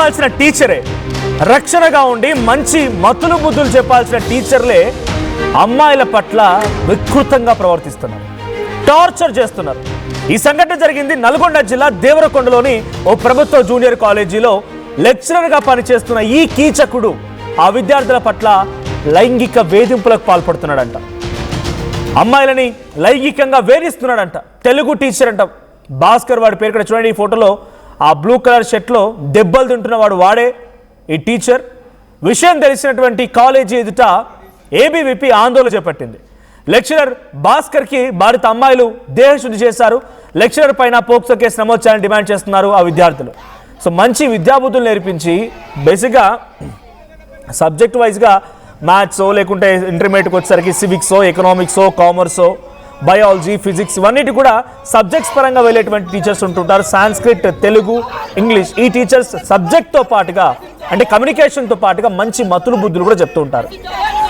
చెప్పాల్సిన టీచరే, రక్షణగా ఉండి మంచి మతులు బుద్ధులు చెప్పాల్సిన టీచర్లే అమ్మాయిల పట్ల వికృతంగా ప్రవర్తిస్తున్నారు, టార్చర్ చేస్తున్నారు. ఈ సంఘటన జరిగింది నల్గొండ జిల్లా దేవరకొండలోని ఓ ప్రభుత్వ జూనియర్ కాలేజీలో. లెక్చరర్గా పనిచేస్తున్న ఈ కీచకుడు ఆ విద్యార్థుల పట్ల లైంగిక వేధింపులకు పాల్పడుతున్నాడంట. అమ్మాయిలని లైంగికంగా వేధిస్తున్నాడంట. తెలుగు టీచర్ అంట భాస్కర్, వాడి పేరు ఇక్కడ చూడండి. ఈ ఫోటోలో ఆ బ్లూ కలర్ షర్ట్లో దెబ్బలు తింటున్నవాడు వాడే ఈ టీచర్. విషయం తెలిసినటువంటి కాలేజీ ఎదుట ఏబీవీపీ ఆందోళన చేపట్టింది. లెక్చరర్ భాస్కర్కి భారత అమ్మాయిలు దేహశుద్ధి చేశారు. లెక్చరర్ పైన పోక్సో కేసు నమోదు చేయాలని డిమాండ్ చేస్తున్నారు ఆ విద్యార్థులు. సో మంచి విద్యాబుద్ధులు నేర్పించి బేసిక్గా సబ్జెక్ట్ వైజ్గా మ్యాథ్సో లేకుంటే ఇంటర్మీడియట్కి వచ్చేసరికి సివిక్సో, ఎకనామిక్సో, కామర్సో, బయాలజీ, ఫిజిక్స్ ఇవన్నిటి కూడా సబ్జెక్ట్స్ పరంగా వెళ్ళేటువంటి టీచర్స్ ఉంటుంటారు. సాంస్క్రిట్, తెలుగు, ఇంగ్లీష్ ఈ టీచర్స్ సబ్జెక్ట్తో పాటుగా అంటే కమ్యూనికేషన్తో పాటుగా మంచి మతులు బుద్ధులు కూడా చెప్తూ ఉంటారు.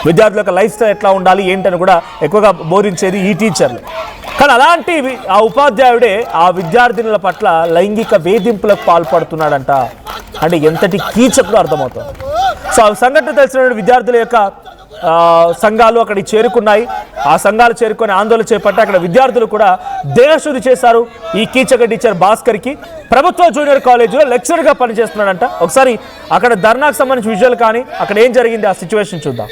విద్యార్థుల యొక్క లైఫ్ స్టైల్ ఎట్లా ఉండాలి ఏంటని కూడా ఎక్కువగా బోధించేది ఈ టీచర్లు. కానీ అలాంటి ఆ ఉపాధ్యాయుడే ఆ విద్యార్థినుల పట్ల లైంగిక వేధింపులకు పాల్పడుతున్నాడంట. అంటే ఎంతటి కీచకుడు అర్థమవుతుంది. సో ఆ సంఘటన తెలిసిన విద్యార్థుల యొక్క సంఘాలు అక్కడికి చేరుకున్నాయి. ఆ సంఘాలు చేరుకొని ఆందోళన చేపట్టి అక్కడ విద్యార్థులు కూడా దేహశుద్ధి చేశారు ఈ కీచక టీచర్ భాస్కర్కి. ప్రభుత్వ జూనియర్ కాలేజీలో లెక్చరర్గా పనిచేస్తున్నాడంట. ఒకసారి అక్కడ ధర్నాకు సంబంధించి విజువల్ కానీ అక్కడ ఏం జరిగింది ఆ సిచ్యువేషన్ చూద్దాం.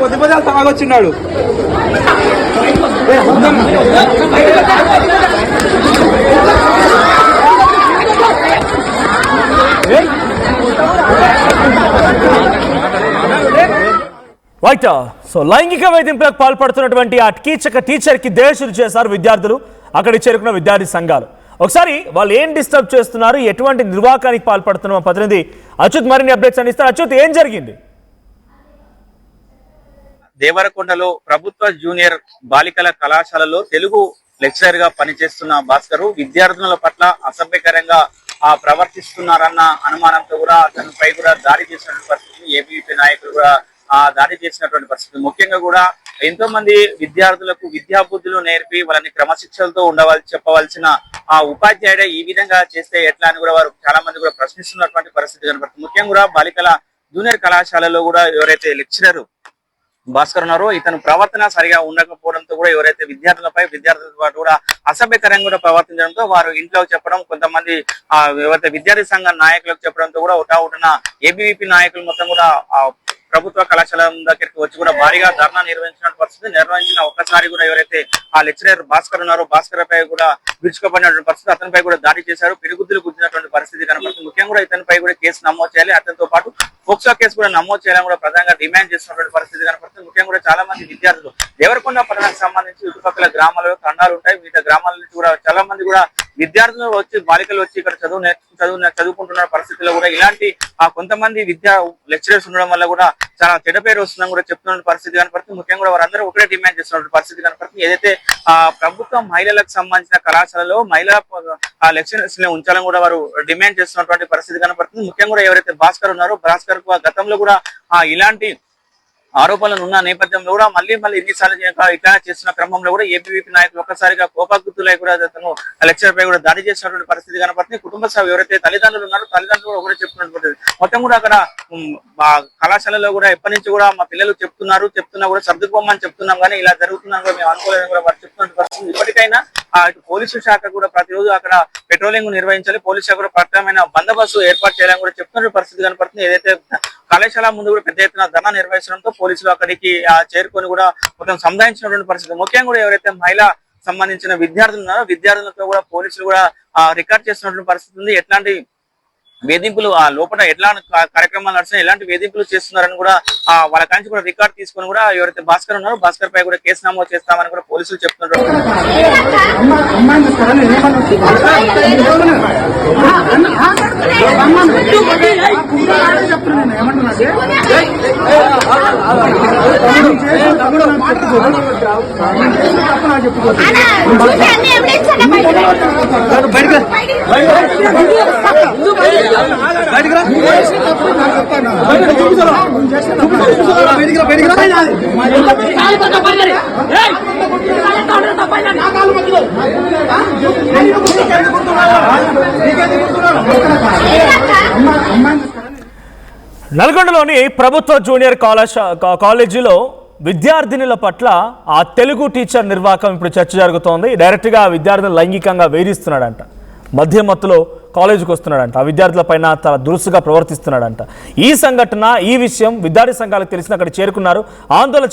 కొద్ది తాగొచ్చినాడు. రైట్. సో లైంగిక వేధింపులకు పాల్పడుతున్నటువంటి ఆ కీచక టీచర్కి దేశశుద్ధి చేశారు విద్యార్థులు, అక్కడికి చేరుకున్న విద్యార్థి సంఘాలు. ఒకసారి వాళ్ళు ఏం డిస్టర్బ్ చేస్తున్నారు, ఎటువంటి నిర్వాకానికి పాల్పడుతున్న మా ప్రతినిధి అచ్యుత్ మరిన్ని అప్డేట్స్ అందిస్తారు. అచ్యుత్, ఏం జరిగింది? దేవరకొండలో ప్రభుత్వ జూనియర్ బాలికల కళాశాలలో తెలుగు లెక్చరర్ గా పనిచేస్తున్న భాస్కర్ విద్యార్థుల పట్ల అసభ్యకరంగా ప్రవర్తిస్తున్నారన్న అనుమానంతో కూడా అతనిపై కూడా దాడి చేసినటువంటి పరిస్థితి, ఏబీవీపీ నాయకులు కూడా దాడి చేసినటువంటి పరిస్థితి. ముఖ్యంగా కూడా ఎంతో మంది విద్యార్థులకు విద్యాబుద్ధులు నేర్పి వాళ్ళని క్రమశిక్షణతో చెప్పవలసిన ఆ ఉపాధ్యాయుడే ఈ విధంగా చేస్తే ఎట్లా అని కూడా వారు చాలా మంది కూడా ప్రశ్నిస్తున్నటువంటి పరిస్థితి కనబడుతుంది. ముఖ్యంగా కూడా బాలికల జూనియర్ కళాశాలలో కూడా ఎవరైతే లెక్చరర్ భాస్కర్ ఉన్నారో ఇతను ప్రవర్తన సరిగా ఉండకపోవడంతో కూడా ఎవరైతే విద్యార్థులతో పాటు కూడా అసభ్యకరంగా కూడా ప్రవర్తించడంతో వారు ఇంట్లో చెప్పడం, కొంతమంది ఎవరైతే విద్యార్థి సంఘ నాయకులకు చెప్పడంతో కూడా ఉటావుటన ఏబీవీపీ నాయకులు మొత్తం కూడా ప్రభుత్వ కళాశాల దగ్గరికి వచ్చి కూడా భారీగా ధర్నా నిర్వహించిన పరిస్థితి. నిర్వహించిన ఒక్కసారి కూడా ఎవరైతే ఆ లెక్చరర్ భాస్కర్ ఉన్నారో భాస్కర్ పై కూడా విరుచుకుపడినటువంటి పరిస్థితి, అతనిపై కూడా దాడి చేశారు, పిడిగుద్దులు గుద్దినటువంటి పరిస్థితి కనబడుతుంది. ముఖ్యంగా కూడా ఇతనిపై కూడా కేసు నమోదు చేయాలి, అతనితో పాటు పోక్సో కేసు కూడా నమోదు చేయాలని కూడా ప్రధానంగా డిమాండ్ చేస్తున్నటువంటి పరిస్థితి కనబడుతుంది. ముఖ్యంగా కూడా చాలా మంది విద్యార్థులు దేవరకొండ పట్టణానికి సంబంధించి చుట్టుపక్కల గ్రామాలలో తండాలు ఉంటాయి, వివిధ గ్రామాల నుంచి కూడా చాలా మంది కూడా విద్యార్థులు వచ్చి బాలికలు వచ్చి ఇక్కడ చదువుకుంటున్న పరిస్థితుల్లో కూడా ఇలాంటి కొంతమంది లెక్చరర్స్ ఉండడం వల్ల కూడా చాలా చెడ్డ పేరు వస్తుందని కూడా చెప్తున్న పరిస్థితి కనపడుతుంది. ముఖ్యంగా కూడా వారందరూ ఒకటే డిమాండ్ చేస్తున్న పరిస్థితి కనపడుతుంది. ఏదైతే ప్రభుత్వం మహిళలకు సంబంధించిన కళాశాలలో మహిళా లెక్చరర్స్ ని ఉంచాలని కూడా వారు డిమాండ్ చేస్తున్నటువంటి పరిస్థితి కనపడుతుంది. ముఖ్యంగా కూడా ఎవరైతే భాస్కర్ ఉన్నారో భాస్కర్ గతంలో కూడా ఇలాంటి ఆరోపణలు ఉన్న నేపథ్యంలో కూడా మళ్ళీ ఎన్నిసార్లు ఇట్లా చేస్తున్న క్రమంలో కూడా ఏబీవీపీ నాయకులు ఒక్కసారిగా కోపగుత్తులై కూడా అతను లెక్చర్ పై కూడా దాడి చేసినటువంటి పరిస్థితి కనపడుతుంది. కుటుంబ సభ్యులు ఎవరైతే తల్లిదండ్రులు ఉన్నారో తల్లిదండ్రులు కూడా ఒకటే చెప్తున్నటువంటి మొత్తం కూడా అక్కడ కళాశాలలో కూడా ఎప్పటి నుంచి కూడా మా పిల్లలు చెప్తున్నా కూడా సర్దుకోమని చెప్తున్నాం, కానీ ఇలా జరుగుతుందని కూడా మేము అనుకోలేదని కూడా వారు చెప్తున్న పరిస్థితి. ఇప్పటికైనా పోలీసు శాఖ కూడా ప్రతిరోజు అక్కడ పెట్రోలింగ్ నిర్వహించాలి, పోలీసు శాఖ కూడా ప్రత్యేకమైన బందోబస్తు ఏర్పాటు చేయాలని కూడా చెప్తున్న పరిస్థితి కనపడుతుంది. ఏదైతే కళాశాల ముందు కూడా పెద్ద ఎత్తున ధర్నా నిర్వహించడంతో పోలీసులు అక్కడికి చేరుకొని కూడా మొత్తం సంధానించినటువంటి పరిస్థితి. ముఖ్యంగా కూడా ఎవరైతే మహిళా సంబంధించిన విద్యార్థులు ఉన్నారు, విద్యార్థులతో కూడా పోలీసులు కూడా రికార్డ్ చేస్తున్నటువంటి పరిస్థితి ఉంది. ఎట్లాంటి వేధింపులు ఆ లోపల ఎట్లాంటి కార్యక్రమాలు నడుస్తున్నాయి, ఎలాంటి వేధింపులు చేస్తున్నారని కూడా వాళ్ళ కాంచి కూడా రికార్డ్ తీసుకొని కూడా ఎవరైతే భాస్కర్ ఉన్నారో భాస్కర్ పై కూడా కేసు నమోదు చేస్తామని కూడా పోలీసులు చెప్తున్నారు. నల్గొండలోని ప్రభుత్వ జూనియర్ కాలేజీలో విద్యార్థినుల పట్ల ఆ తెలుగు టీచర్ నిర్వాకం ఇప్పుడు చర్చ జరుగుతోంది. డైరెక్ట్గా ఆ విద్యార్థులను లైంగికంగా వేధిస్తున్నాడంట, మధ్యమత్తులో కాలేజీకి వస్తున్నాడంట, ఆ విద్యార్థుల పైన చాలా దురుసుగా ప్రవర్తిస్తున్నాడంట. ఈ సంఘటన, ఈ విషయం విద్యార్థి సంఘాలకు తెలిసిన అక్కడ చేరుకున్నారు, ఆందోళన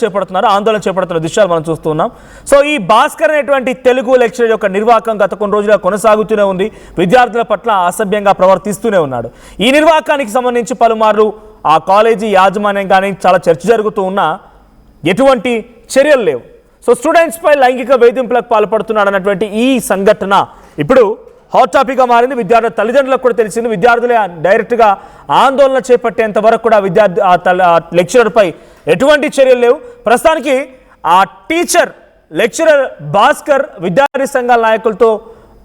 చేపడుతున్న దృశ్యాలు మనం చూస్తున్నాం. సో ఈ భాస్కర్ అనేటువంటి తెలుగు లెక్చరర్ యొక్క నిర్వాకం గత కొన్ని రోజులుగా కొనసాగుతూనే ఉంది. విద్యార్థుల పట్ల అసభ్యంగా ప్రవర్తిస్తూనే ఉన్నాడు. ఈ నిర్వాకానికి సంబంధించి పలుమార్లు ఆ కాలేజీ యాజమాన్యం కానీ చాలా చర్చ జరుగుతూ ఉన్నా ఎటువంటి చర్యలు లేవు. సో స్టూడెంట్స్ పై లైంగిక వేధింపులకు పాల్పడుతున్నాడు అన్నటువంటి ఈ సంఘటన ఇప్పుడు హాట్ టాపిక్గా మారింది. విద్యార్థుల తల్లిదండ్రులకు కూడా తెలిసింది. విద్యార్థులే డైరెక్ట్గా ఆందోళన చేపట్టేంత వరకు కూడా లెక్చరర్పై ఎటువంటి చర్యలు లేవు. ప్రస్తుతానికి ఆ లెక్చరర్ భాస్కర్ విద్యార్థి సంఘాల నాయకులతో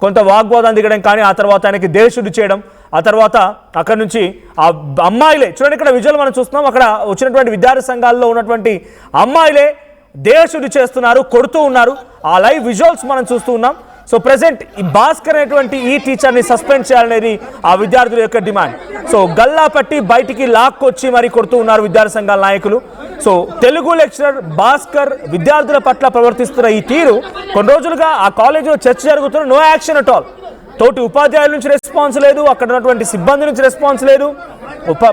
కొంత వాగ్వాదం దిగడం కానీ, ఆ తర్వాత ఆయనకి దేశశుద్ధి చేయడం, ఆ తర్వాత అక్కడ నుంచి ఆ అమ్మాయిలే చూడండి, ఇక్కడ విజువల్ మనం చూస్తున్నాం, అక్కడ వచ్చినటువంటి విద్యార్థి సంఘాల్లో ఉన్నటువంటి అమ్మాయిలే దేశశుద్ధి చేస్తున్నారు, కొడుతూ ఉన్నారు. ఆ లైవ్ విజువల్స్ మనం చూస్తూ ఉన్నాం. సో ప్రెసెంట్ ఈ భాస్కర్ అనేటువంటి ఈ టీచర్ని సస్పెండ్ చేయాలనేది ఆ విద్యార్థుల యొక్క డిమాండ్. సో గల్లా పట్టి బయటికి లాక్కొచ్చి మరి కొడుతూ ఉన్నారు విద్యార్థి సంఘాల నాయకులు. సో తెలుగు లెక్చరర్ భాస్కర్ విద్యార్థుల పట్ల ప్రవర్తిస్తున్న ఈ తీరు కొన్ని రోజులుగా ఆ కాలేజీలో చర్చ జరుగుతున్న, నో యాక్షన్ అట్ ఆల్. తోటి ఉపాధ్యాయుల నుంచి రెస్పాన్స్ లేదు, అక్కడ ఉన్నటువంటి సిబ్బంది నుంచి రెస్పాన్స్ లేదు,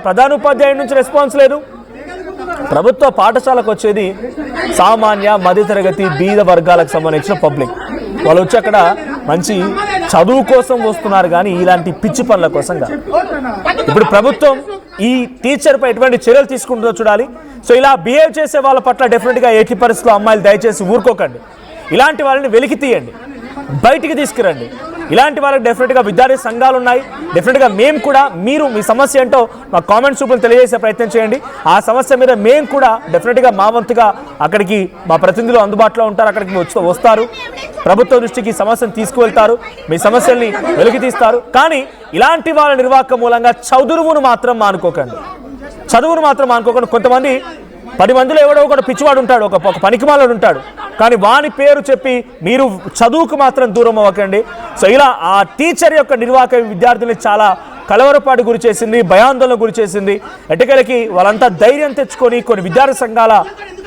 ప్రధాన ఉపాధ్యాయుల నుంచి రెస్పాన్స్ లేదు. ప్రభుత్వ పాఠశాలకు వచ్చేది సామాన్య మధ్యతరగతి బీద వర్గాలకు సంబంధించిన పబ్లిక్. వాళ్ళు వచ్చి అక్కడ మంచి చదువు కోసం వస్తున్నారు కానీ ఇలాంటి పిచ్చి పనుల కోసం కాదు. ఇప్పుడు ప్రభుత్వం ఈ టీచర్పై ఎటువంటి చర్యలు తీసుకుంటుందో చూడాలి. సో ఇలా బిహేవ్ చేసే వాళ్ళ పట్ల డెఫినెట్గా ఎట్టి పరిస్థితుల్లో అమ్మాయిలు దయచేసి ఊరుకోకండి. ఇలాంటి వాళ్ళని వెలికి తీయండి, బయటికి తీసుకురండి. ఇలాంటి వాళ్ళకి డెఫినెట్గా విద్యార్థి సంఘాలు ఉన్నాయి. డెఫినెట్గా మేము కూడా, మీరు మీ సమస్య ఏంటో మా కామెంట్స్ రూపంలో తెలియజేసే ప్రయత్నం చేయండి. ఆ సమస్య మీద మేము కూడా డెఫినెట్గా మా వంతుగా అక్కడికి మా ప్రతినిధులు అందుబాటులో ఉంటారు, అక్కడికి వస్తారు, ప్రభుత్వ దృష్టికి సమస్యను తీసుకువెళ్తారు, మీ సమస్యల్ని వెలికి తీస్తారు. కానీ ఇలాంటి వాళ్ళ నిర్వాహకం మూలంగా చదువును మాత్రం మానుకోకండి. కొంతమంది 10 మందిలో ఎవడో ఒకడు పిచ్చివాడు ఉంటాడు, ఒక పనికిమాలోడు ఉంటాడు, కానీ వాని పేరు చెప్పి మీరు చదువుకు మాత్రం దూరం అవ్వకండి. సో ఇలా ఆ టీచర్ యొక్క నిర్వాహక విద్యార్థుల్ని చాలా కలవరపాటు గురి చేసింది, భయాందోళన గురి చేసింది. ఎట్టకేలకి వాళ్ళంతా ధైర్యం తెచ్చుకొని కొన్ని విద్యార్థి సంఘాల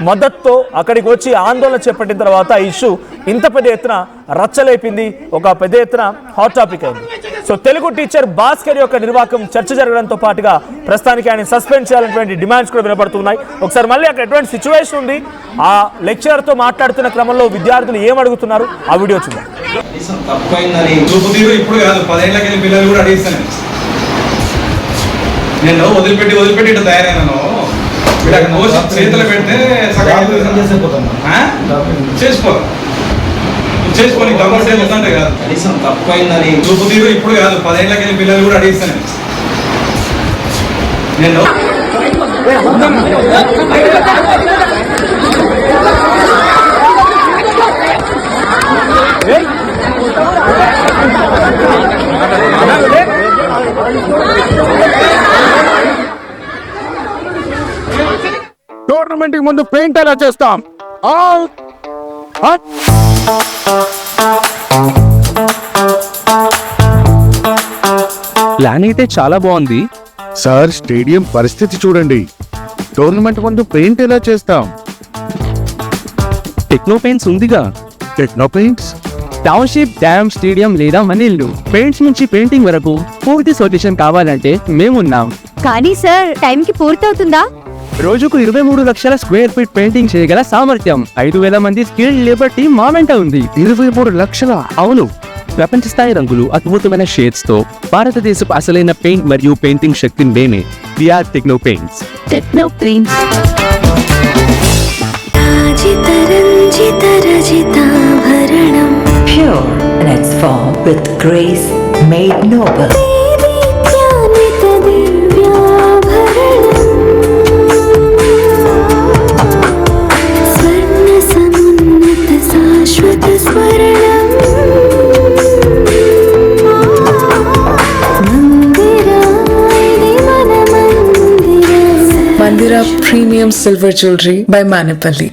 మద్దతుతో అక్కడికి వచ్చి ఆందోళన చేపట్టిన తర్వాత ఈ ఇష్యూ ఇంత పెద్ద ఎత్తున రచ్చలేపింది, ఒక పెద్ద ఎత్తున హాట్ టాపిక్ అయింది. సో తెలుగు టీచర్ భాస్కర్ యొక్క నిర్వాహకం చర్చ జరగడంతో పాటుగా ప్రస్తుతానికి ఆయన సస్పెండ్ చేయాలనేటువంటి డిమాండ్స్ కూడా వినపడుతున్నాయి. ఒకసారి మళ్ళీ అక్కడ ఎటువంటి సిచ్యువేషన్ ఉంది, ఆ లెక్చరర్తో మాట్లాడుతున్న క్రమంలో విద్యార్థులు ఏమడుగుతున్నారు ఆ వీడియో చూద్దాం. నేను వదిలిపెట్టి ఇట్లా తయారైనాను, వీళ్ళకి నోసి చేతులు పెడితే చేసుకోని గవర్నమెంట్ వస్తుంటే కాదు, కనీసం తప్పైందని చూపు తీరు ఇప్పుడు కాదు, 10 ఏళ్ళకి పిల్లలు కూడా అడిగిస్తాను నేను. టోర్నమెంట్ కి ముందు పెయింట్ ఎలా చేస్తాం? ప్లాన్ అయితే చాలా బాగుంది సార్, స్టేడియం పరిస్థితి చూడండి. టోర్నమెంట్ ముందు పెయింట్ ఎలా చేస్తాం? టెక్నో పెయింట్స్ ఉందిగా. Techno paints, township, dam, stadium లేదా మనీళ్ళు, పెయింట్స్ నుంచి పెయింటింగ్ వరకు పూర్తి సొల్యూషన్ కావాలంటే మేమున్నాం. కానీ సార్, టైంకి పూర్తవుతుందా? రోజుకు 23 లక్షల స్క్వేర్ ఫీట్ పెయింటింగ్ చేయగల సామర్థ్యం, 5,000 మంది స్కిల్డ్ లేబర్ టీం మా వెంట ఉంది. 23 లక్షల. అవును, ప్రపంచ స్థాయి రంగులు, అద్భుతమైన షేడ్స్ తో భారతదేశపు అసలైన పెయింట్ మరియు పెయింటింగ్ శక్తిని నేనే we are Techno Paints. Techno Paints. Pure in its form with grace made noble. Mandira Premium Silver Jewelry by Manipali.